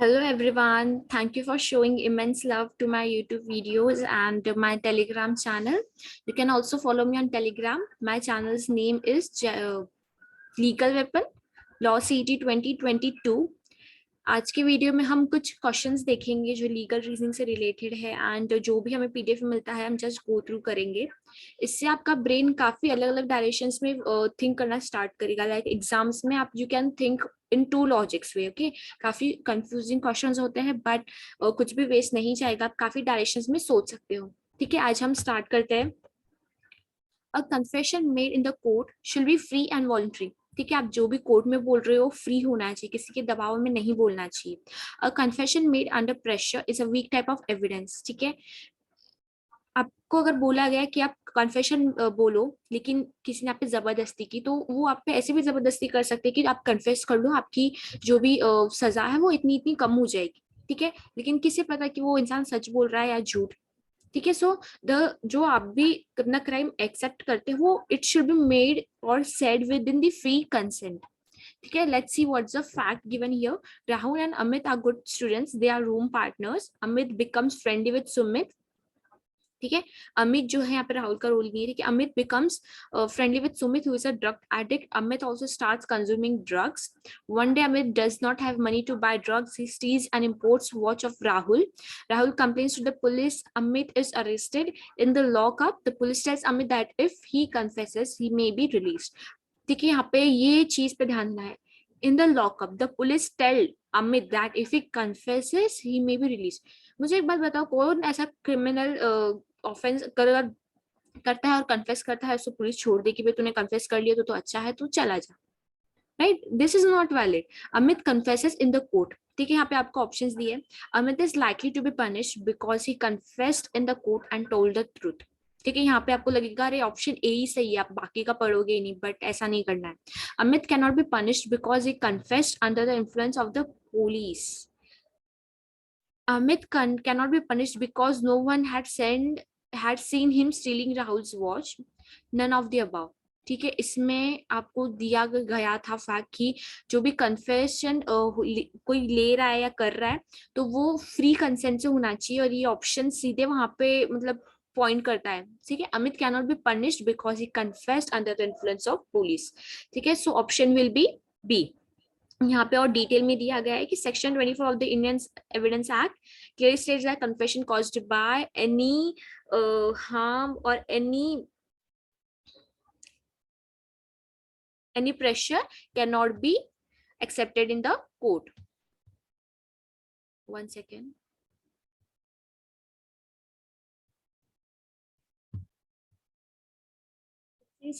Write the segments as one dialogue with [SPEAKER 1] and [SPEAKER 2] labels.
[SPEAKER 1] Hello everyone, thank you for showing immense love to my YouTube videos and my Telegram channel. You can also follow me on Telegram. My channel's name is Legal Weapon Law CET 2022. आज की video में हम कुछ questions देखेंगे जो legal reasoning से related है and जो भी हमें पीडीएफ में मिलता है हम जस्ट गो थ्रू करेंगे. इससे आपका ब्रेन काफी अलग अलग डायरेक्शंस में थिंक करना स्टार्ट करेगा. लाइक एग्जाम्स में आप you can think in two logics way. Okay, काफी कंफ्यूजिंग क्वेश्चंस होते हैं बट कुछ भी वेस्ट नहीं जाएगा. आप काफी डायरेक्शंस में सोच सकते हो. ठीक है, आज हम स्टार्ट करते हैं. अ confession made in the court should be free and voluntary. ठीक है, आप जो भी कोर्ट में बोल रहे हो फ्री होना चाहिए, किसी के दबाव में नहीं बोलना चाहिए. अ confession made under pressure is a weak type of evidence. ठीक है, आपको अगर बोला गया कि आप कन्फेशन बोलो लेकिन किसी ने आप पे जबरदस्ती की, तो वो आप पे ऐसे भी जबरदस्ती कर सकते हैं कि आप कन्फेस कर लो, आपकी जो भी सजा है वो इतनी इतनी कम हो जाएगी. ठीक है, लेकिन किसे पता कि वो इंसान सच बोल रहा है या झूठ. ठीक है, सो द जो आप भी अपना क्राइम एक्सेप्ट करते हो वो इट शुड बी मेड और said within the free consent. ठीक है, let's see what's the fact given here. Rahul and Amit are good students, they are room partners. Amit becomes friendly with Sumit. ठीक है, अमित जो है यहाँ पे राहुल का रोल नहीं है. ठीक है, Amit becomes friendly with Sumit who is a drug addict. Amit also starts consuming drugs. One day Amit does not have money to buy drugs. He steals and imports watch of Rahul. Rahul complains to the police. Amit is arrested. In the lockup, the police tells Amit that if he confesses, he may be released. ठीक है, यहाँ पे ये चीज पे ध्यान देना है. In the lockup, the police tell Amit that if he confesses, he may be released. मुझे एक बात बताओ, कौन ऐसा क्रिमिनल ऑफेंस करता है और कन्फेस करता है, उसको पुलिस छोड़ दे कि भाई तूने कन्फेस कर लिया तो अच्छा है, तू चला जा. Right, this is not valid. Amit confesses in the court. ठीक है, यहाँ पे आपको ऑप्शंस दिए. Amit is likely to be punished because he confessed in the court and told the truth. ठीक है, यहाँ पे आपको लगेगा अरे ऑप्शन ए ही सही है, आप बाकी का पढ़ोगे ही नहीं, बट ऐसा नहीं करना है. Amit can not be punished because he confessed under the influence of the police. Amit cannot be punished because no one had seen him stealing Rahul's watch. None of the above. ठीक है, इसमें आपको दिया गया था फैक्ट कि जो भी कन्फेशन कोई ले रहा है या कर रहा है तो वो फ्री कंसेंट से होना चाहिए, और ये ऑप्शन सीधे वहां पे मतलब पॉइंट करता है. ठीक है, Amit can not be punished because he confessed under the influence of police. ठीक है, so option will be B. यहाँ पे और डिटेल में दिया गया है कि section 24 of the Indian evidence act clearly states that confession caused by any harm or any pressure cannot be accepted in the court. One second.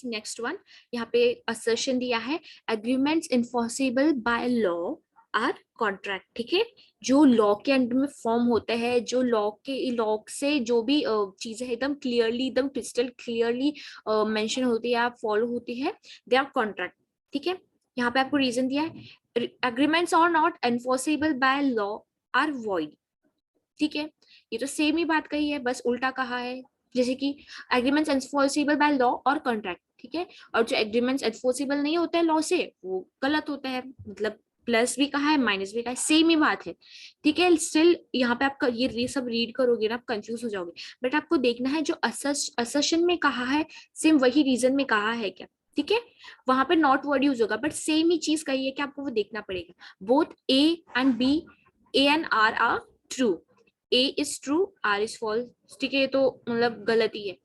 [SPEAKER 1] Next one, यहाँ पे असर्शन दिया है agreements enforceable by law are contract. ठीक है, जो law के under में form होते हैं, जो लॉ से जो भी चीजें एकदम क्लियरली एकदम क्रिस्टल क्लियरली मेंशन होती है, फॉलो होती है, दे आर कॉन्ट्रैक्ट. ठीक है, यहाँ पे आपको रीजन दिया है agreements are not enforceable by law are void. ठीक है, ये तो सेम ही बात कही है, बस उल्टा कहा है. जैसे कि एग्रीमेंट्स एनफोर्सेबल बाय लॉ और कॉन्ट्रैक्ट. ठीक है, और जो एग्रीमेंट्स एनफोर्सेबल नहीं होते हैं लॉ से वो गलत होते हैं. मतलब प्लस भी कहा है माइनस भी कहा है, सेम ही बात है. ठीक है, स्टिल यहाँ पे आप ये सब रीड करोगे ना आप कंफ्यूज हो जाओगे, बट आपको देखना है जो असर्शन में कहा है सेम वही रीजन में कहा है क्या. ठीक है, वहां पे नॉट वर्ड यूज होगा बट सेम ही चीज कही है कि आपको वो देखना पड़ेगा. Both A and B, A and R true. A is true, R is false. ठीक है, ये तो मतलब गलती है.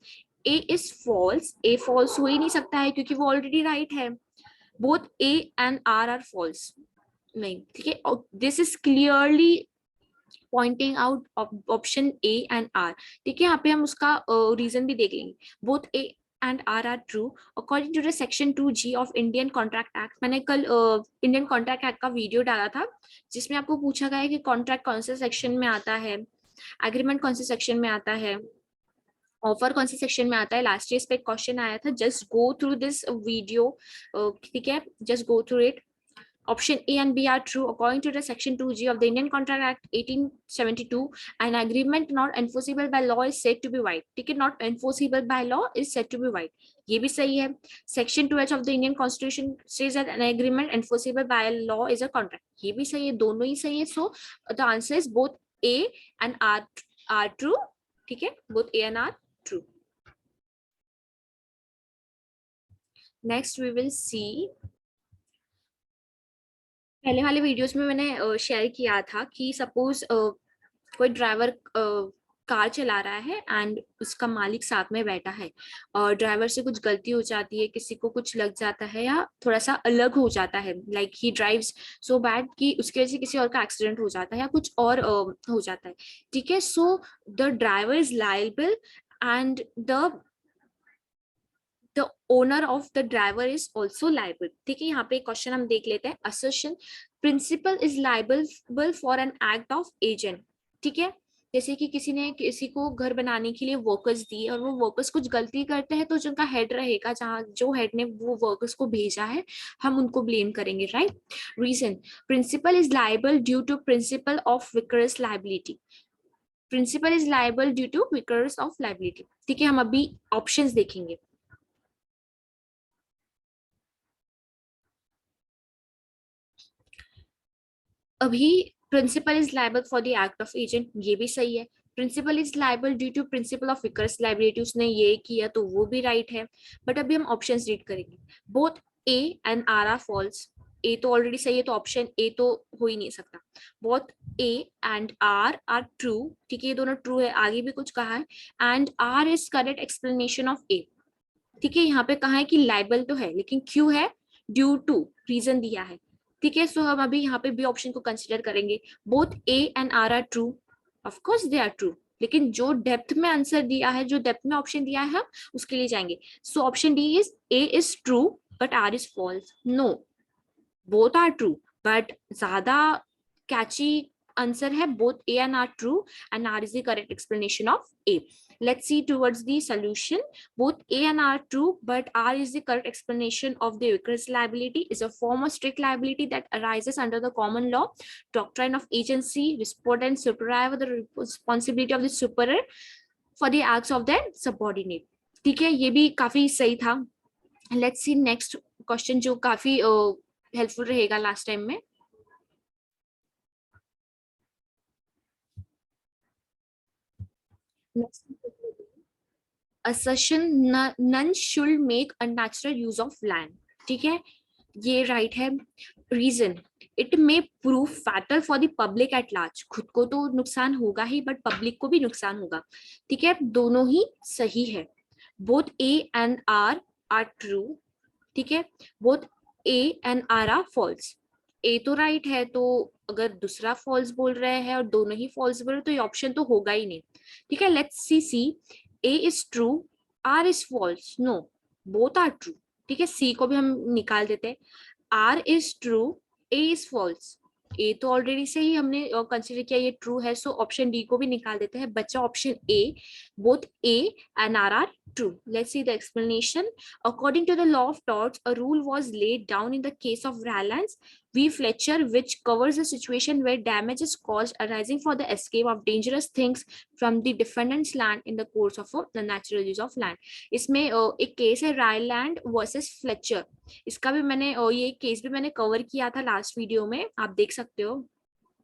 [SPEAKER 1] A is false, A false हो ही नहीं सकता है क्योंकि वो ऑलरेडी राइट है. Both A and R are false. नहीं, ठीक है, this is clearly pointing out option A and R. ठीक है, यहाँ पे हम उसका रीजन भी देख लेंगे. Both A and R are true according to the section 2G of Indian Contract Act. मैंने कल इंडियन कॉन्ट्रैक्ट एक्ट का वीडियो डाला था जिसमें आपको पूछा गया है कि कॉन्ट्रैक्ट कौन से सेक्शन में आता है, एग्रीमेंट कौन से सेक्शन में आता है, ऑफर कौन से सेक्शन में आता है. लास्ट ईयर इस पे क्वेश्चन आया था. Just go through this video. ठीक है, just go through it. Option A and B are true according to the Section 2G of the Indian Contract Act 1872. An agreement not enforceable by law is said to be void. ठीक है, not enforceable by law is said to be void. ये भी सही है। Section 12 of the Indian constitution says that an agreement enforceable by law is a contract, ये भी सही है, दोनों ही सही है। So the answer is both A and R true. ठीक है, both A and R true. Next we will see, पहले वाले वीडियोस में मैंने शेयर किया था कि सपोज कोई ड्राइवर कार चला रहा है एंड उसका मालिक साथ में बैठा है, और ड्राइवर से कुछ गलती हो जाती है, किसी को कुछ लग जाता है या थोड़ा सा अलग हो जाता है, like he drives so bad कि उसकी वजह से किसी और का एक्सीडेंट हो जाता है या कुछ और हो जाता है। ठीक है, so the driver is liable and the owner of the driver is also liable। ठीक है, यहाँ पे क्वेश्चन हम देख लेते हैं। assertion principal is liable for an act of agent। ठीक है, जैसे कि किसी ने किसी को घर बनाने के लिए वर्कर्स दी और वो वर्कर्स कुछ गलती करते हैं, तो जिनका हेड रहेगा, जहाँ जो हेड ने वो वर्कर्स को भेजा है, हम उनको ब्लेम करेंगे, right. Reason, principal is liable due to principle of vicarious liability. Principal is liable due to vicarious of liability. ठीक है, हम अभी ऑप्शंस देखेंगे। अभी principal is liable for the act of agent, ये भी सही है। Principal is liable due to principle of vicarious liability, उसने ये किया तो वो भी राइट है। बट अभी हम ऑप्शंस रीड करेंगे। Both A and R are false, A तो ऑलरेडी सही है तो ऑप्शन ए तो हो ही नहीं सकता। Both A and R are true, ठीक है, ये दोनों ट्रू है, आगे भी कुछ कहा है। And R is correct explanation of A. ठीक है, यहाँ पे कहा है कि लाइबल तो है, लेकिन क्यों है, ड्यू टू रीजन दिया है। ठीक है, सो हम अभी यहाँ पे बी ऑप्शन को कंसिडर करेंगे। Both A and R true, of course they are true, लेकिन जो डेप्थ में आंसर दिया है, जो डेप्थ में ऑप्शन दिया है, हम उसके लिए जाएंगे। So option D is A is true but R is false. No, both are true, but ज्यादा कैची आंसर है both A and R true and R is the correct explanation of A. Let's see towards the solution. Both A and R true, but R is the correct explanation of the Vickers liability is a form of strict liability that arises under the common law doctrine of agency, respondent, superior, the responsibility of the superior for the acts of their subordinate. ठीक है, ये भी काफी सही था। Let's see next question जो काफी helpful रहेगा लास्ट टाइम में। assertion none should make unnatural use of land। ठीक है, ये राइट है। Reason, it may prove fatal for the public at large, खुद को तो नुकसान होगा ही बट पब्लिक को भी नुकसान होगा। ठीक है, दोनों ही सही है। Both A and R are true. ठीक है, both A and R are false. A तो राइट है, तो अगर दूसरा फॉल्स बोल रहे हैं और दोनों ही फॉल्स बोल रहे तो ये ऑप्शन तो होगा ही नहीं। ठीक है, let's see. A is true, R is false. No, both are true. ठीक है, सी को भी हम निकाल देते हैं। R is true, A is false. A तो ऑलरेडी से ही हमने कंसिडर किया ये ट्रू है, सो ऑप्शन डी को भी निकाल देते हैं, बच्चा option A. Both A and R are true. Let's see the explanation. According to the law of torts, a rule was laid down in the case of Rylance v. Fletcher, which covers a situation where damage is caused arising for the escape of dangerous things from the defendant's land in the course of the natural use of land. इसमें एक case है Ryland versus Fletcher, इसका भी मैंने ये case भी मैंने cover किया था लास्ट वीडियो में, आप देख सकते हो।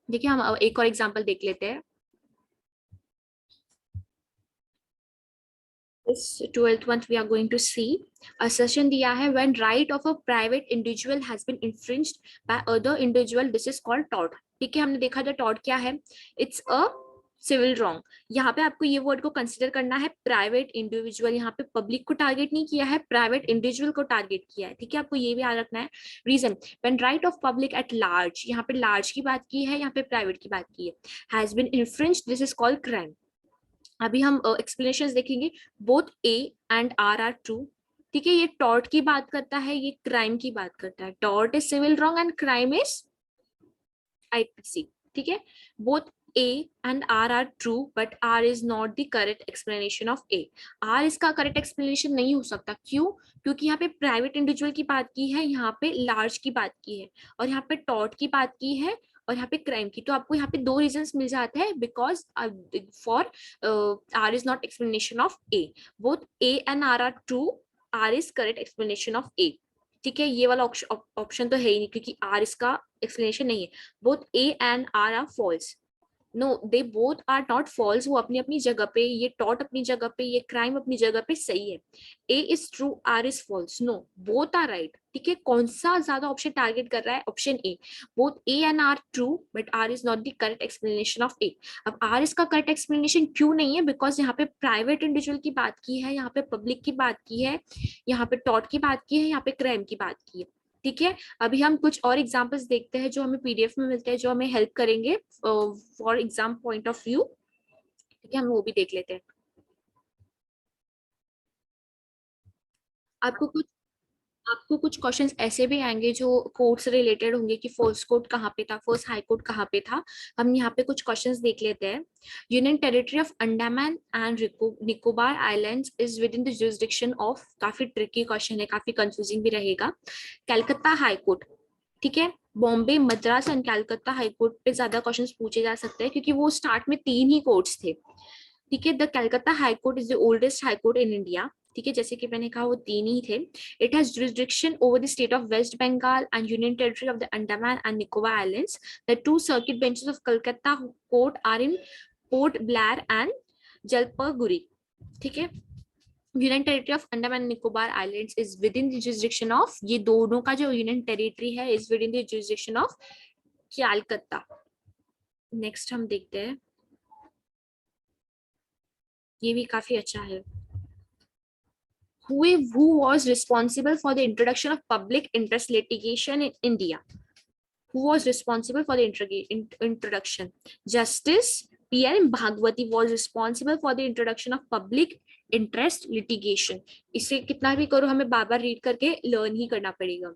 [SPEAKER 1] देखिए, हम एक और एग्जांपल देख लेते हैं। This 12th one we are going to see assertion दिया है when right of a private individual has been infringed by other individual, this is called tort। ठीक है, हमने देखा था tort क्या है, it's a सिविल रॉन्ग। यहाँ पे आपको ये वर्ड को कंसिडर करना है प्राइवेट इंडिविजुअल, यहाँ पे पब्लिक को टारगेट नहीं किया है, प्राइवेट इंडिविजुअल को टारगेट किया है। ठीक है, आपको ये भी याद रखना है। Reason, when right of public at large, यहाँ पे लार्ज की बात की है, यहाँ पे प्राइवेट की बात की है, has been infringed, this is called crime. अभी हम एक्सप्लेनेशंस देखेंगे। Both A and R are true. ठीक है, ये टॉर्ट की बात करता है, ये क्राइम की बात करता है। Tort is civil wrong and crime is IPC. ठीक है, both A and R are true but R is not the correct explanation of A. R इसका करेक्ट एक्सप्लेनेशन नहीं हो सकता, क्यों, क्योंकि यहाँ पे प्राइवेट इंडिविजुअल की बात की है, यहाँ पे लार्ज की बात की है, और यहाँ पे टॉर्ट की बात की है, और यहाँ पे क्राइम की। तो आपको यहाँ पे दो रीजंस मिल जाते हैं, because for R is not explanation of A. Both A and R are true, R is correct explanation of A. ठीक है, ये वाला ऑप्शन तो है ही नहीं क्योंकि आर इसका एक्सप्लेनेशन नहीं है। Both A and R false. No, they both are not false. वो अपनी अपनी जगह पे, ये टॉट अपनी जगह पे, ये क्राइम अपनी जगह पे सही है। A is true, R is false. No, both are right. ठीक है, कौन सा ज्यादा ऑप्शन टारगेट कर रहा है? Option A. Both A and R true but R is not the correct explanation of A. अब आर इसका करेक्ट एक्सप्लेनेशन क्यों नहीं है? बिकॉज यहाँ पे प्राइवेट इंडिविजुअल की बात की है, यहाँ पे पब्लिक की बात की है, यहाँ पे टॉट की बात की है, यहाँ पे क्राइम की बात की है। ठीक है, अभी हम कुछ और एग्जांपल्स देखते हैं जो हमें पीडीएफ में मिलते हैं, जो हमें हेल्प करेंगे for exam point of view. ठीक है, हम वो भी देख लेते हैं। आपको कुछ आपको कुछ क्वेश्चंस ऐसे भी आएंगे जो कोर्ट से रिलेटेड होंगे कि फर्स्ट कोर्ट कहाँ पे था, फर्स्ट हाई कोर्ट कहाँ पे था। हम यहाँ पे कुछ क्वेश्चंस देख लेते हैं। Union territory of Andaman and Nicobar islands is with in the jurisdiction of. काफी ट्रिकी क्वेश्चन है, काफी कंफ्यूजिंग भी रहेगा। Calcutta high court. ठीक है, Bombay, Madras and Calcutta high court पे ज्यादा क्वेश्चंस पूछे जा सकते हैं क्योंकि वो स्टार्ट में 3 ही कोर्ट्स थे। ठीक है, the Calcutta high court is the oldest high court in India. ठीक है, जैसे कि मैंने कहा वो 3 ही थे। It has jurisdiction over the state of West Bengal and Union Territory of the Andaman and Nicobar Islands. The 2 circuit benches of Calcutta court are in Port Blair and Jalpaiguri. ठीक है, union territory of Andaman and Nicobar islands is with in the jurisdiction of, ये दोनों का जो union territory है is with in the jurisdiction of Calcutta. Next हम देखते हैं, ये भी काफी अच्छा है। Who was responsible for the introduction of public interest litigation in India? Who was responsible for the introduction? Justice P.N. Bhagwati was responsible for the introduction of public interest litigation. इसे कितना भी करो हमें बार बार रीड करके learn ही करना पड़ेगा।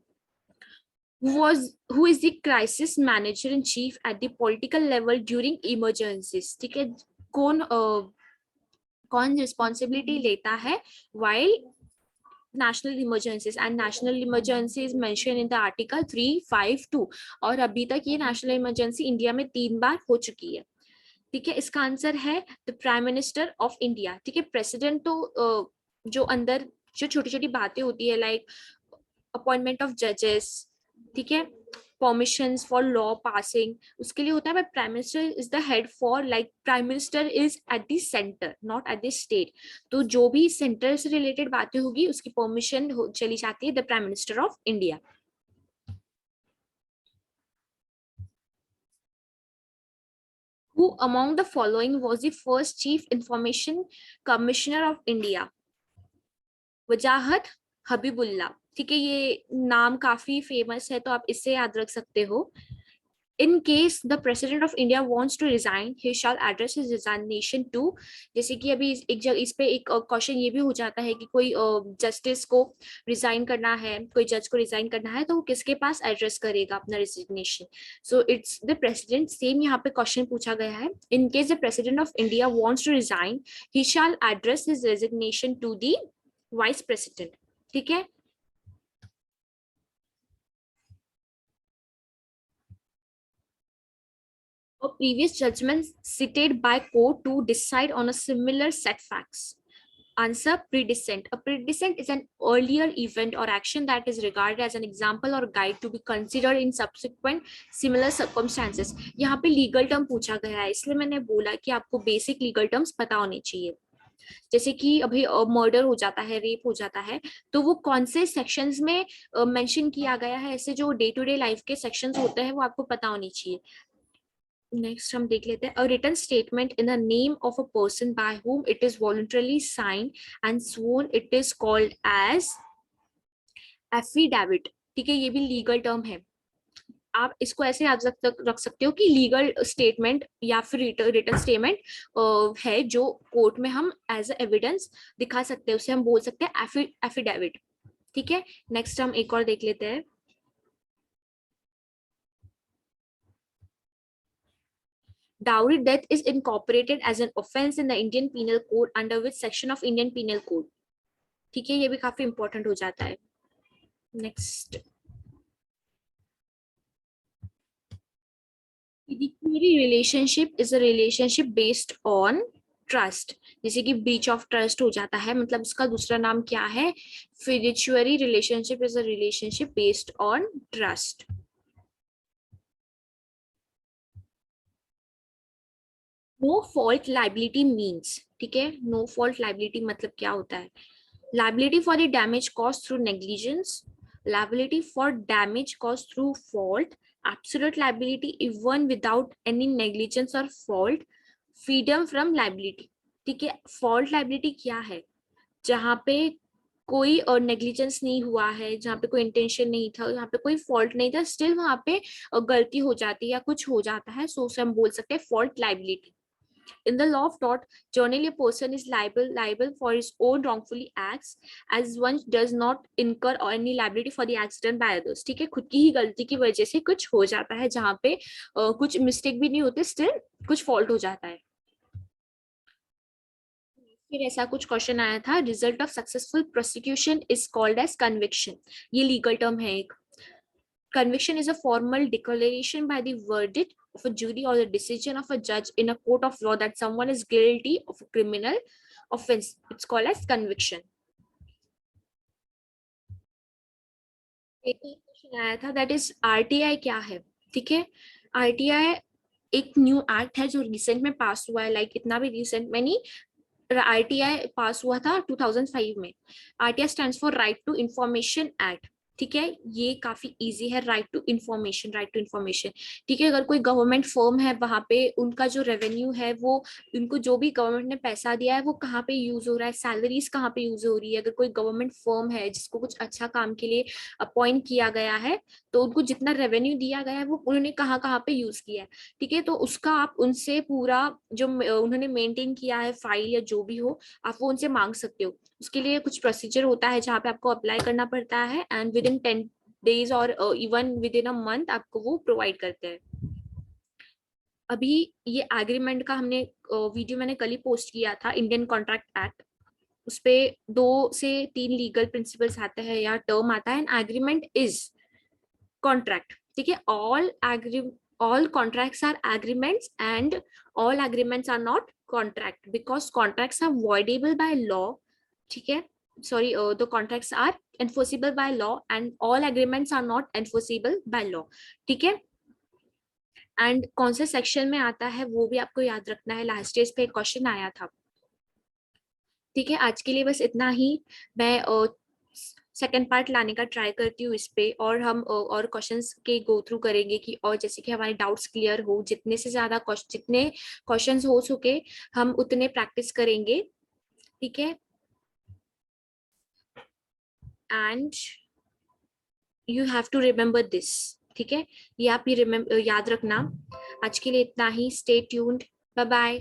[SPEAKER 1] Who is the crisis manager in chief at the political level during emergencies? ठीक है, कौन रिस्पॉन्सिबिलिटी लेता है while national emergencies, and national emergency is mentioned in the article 352। और अभी तक ये नेशनल इमरजेंसी इंडिया में 3 बार हो चुकी है। ठीक है, इसका आंसर है the prime minister of India. ठीक है, प्रेसिडेंट तो जो अंदर जो छोटी छोटी बातें होती है लाइक अपॉइंटमेंट ऑफ जजेस, ठीक है, परमिशंस फॉर लॉ पासिंग, उसके लिए होता है। But prime minister is the head for, like prime minister is at the centre not at the state. तो जो भी सेंटर से रिलेटेड बातें होगी उसकी परमिशन चली जाती है the prime minister of India. Who among the following was the first chief information commissioner of India? वजाहत हबीबुल्ला। ठीक है, ये नाम काफी फेमस है तो आप इससे याद रख सकते हो। In case the president of India wants to resign, he shall address his resignation to। जैसे कि अभी एक जगह इस पे एक क्वेश्चन ये भी हो जाता है कि कोई जस्टिस को रिजाइन करना है, कोई जज को रिजाइन करना है, तो वो किसके पास एड्रेस करेगा अपना resignation? So it's the president. Same यहाँ पे क्वेश्चन पूछा गया है, in case the president of India wants to resign, he shall address his resignation to the vice president. ठीक है, a previous judgment cited by court to decide on a similar set facts. Answer, predecessent. A predecessent is an earlier event or action that is regarded as an example or guide to be considered in subsequent similar circumstances. यहाँ पे legal term पूछा गया है, इसलिए मैंने बोला कि आपको बेसिक लीगल टर्म्स पता होने चाहिए। जैसे कि अभी मर्डर हो जाता है, रेप हो जाता है, तो वो कौन से सेक्शंस में मेंशन किया गया है, ऐसे जो डे टू डे लाइफ के सेक्शंस होते हैं वो आपको पता होनी चाहिए। नेक्स्ट हम देख लेते हैं, a written statement in the name of a person by whom it is voluntarily signed and sworn, it is called as affidavit। ठीक है, ये भी लीगल टर्म है। आप इसको ऐसे याद रख सकते हो कि लीगल स्टेटमेंट या फिर रिटन स्टेटमेंट है जो कोर्ट में हम एज एविडेंस दिखा सकते हैं, उसे हम बोल सकते हैं एफिडेविट। ठीक है, नेक्स्ट हम एक और देख लेते हैं। Dowry death is incorporated as an offense in the Indian Penal Code under which section of Indian Penal Code? ठीक है, ये भी काफी इंपॉर्टेंट हो जाता है। Next, fiduciary relationship is a relationship based on trust, जैसे कि ब्रीच ऑफ ट्रस्ट हो जाता है, मतलब उसका दूसरा नाम क्या है, fiduciary relationship is a relationship based on trust. No fault liability means, ठीक है, नो फॉल्ट लाइबिलिटी मतलब क्या होता है, liability for the damage caused through negligence, liability for damage caused through fault, absolute liability even without any negligence or fault, freedom from liability। ठीक है, fault liability क्या है, जहाँ पे कोई नेग्लिजेंस नहीं हुआ है, जहाँ पे कोई इंटेंशन नहीं था, जहाँ पे कोई फॉल्ट नहीं था, स्टिल वहाँ पे गलती हो जाती है या कुछ हो जाता है, सो उसे हम बोल सकते हैं fault liability. In the law of tort, generally a person is liable for his own wrongfully acts, as one does not incur any liability for the accident by others। ठीक है, खुद की ही गलती की वजह से कुछ हो जाता है, जहाँ पे कुछ मिस्टेक भी नहीं होते, स्टिल कुछ फॉल्ट हो जाता है। फिर ऐसा कुछ क्वेश्चन आया था, result of successful prosecution is called as conviction, ये लीगल टर्म है एक। Conviction is a formal declaration by the verdict of a jury or the decision of a judge in a court of law that someone is guilty of a criminal offense. It's called as conviction. एक question आया था, that is RTI क्या है, ठीक है। RTI एक new act है जो रिसेंट में पास हुआ है, लाइक इतना भी रिसेंट में नहीं, आरटीआई पास हुआ था 2005 में। RTI stands for right to information act, ठीक है, ये काफी इजी है, right to information, right to information. ठीक है, अगर कोई गवर्नमेंट फर्म है, वहां पे उनका जो रेवेन्यू है, वो उनको जो भी गवर्नमेंट ने पैसा दिया है वो कहाँ पे यूज हो रहा है, सैलरीज कहाँ पे यूज हो रही है, अगर कोई गवर्नमेंट फर्म है जिसको कुछ अच्छा काम के लिए अपॉइंट किया गया है, तो उनको जितना रेवेन्यू दिया गया है वो उन्होंने कहाँ कहाँ पे यूज किया है, ठीक है, तो उसका आप उनसे पूरा जो उन्होंने मेंटेन किया है फाइल या जो भी हो, आप वो उनसे मांग सकते हो। उसके लिए कुछ प्रोसीजर होता है जहाँ पे आपको अप्लाई करना पड़ता है, एंड विद इन 10 days और even with in a month आपको वो प्रोवाइड करते हैं। अभी ये एग्रीमेंट का हमने वीडियो मैंने कल ही पोस्ट किया था, इंडियन कॉन्ट्रैक्ट एक्ट, उस पे 2 से 3 लीगल प्रिंसिपल्स आते हैं या टर्म आता है, एंड एग्रीमेंट इज कॉन्ट्रैक्ट, ठीक है। all contracts are agreements and all agreements are not contract because contracts are voidable by law, ठीक है, sorry, the contracts are enforceable by law and all agreements are not enforceable by law, ठीक है। And कौन से section में आता है वो भी आपको याद रखना है, लास्ट स्टेज पे एक क्वेश्चन आया था। ठीक है, आज के लिए बस इतना ही। मैं सेकेंड पार्ट लाने का ट्राई करती हूँ इस पे, और हम और क्वेश्चंस के गो थ्रू करेंगे कि और जैसे कि हमारे डाउट्स क्लियर हो, जितने से ज्यादा जितने क्वेश्चंस हो सके हम उतने प्रैक्टिस करेंगे, ठीक है। And you have to remember this, ठीक है, ये आप ये याद रखना। आज के लिए इतना ही, स्टे ट्यून्ड, बाय बाय।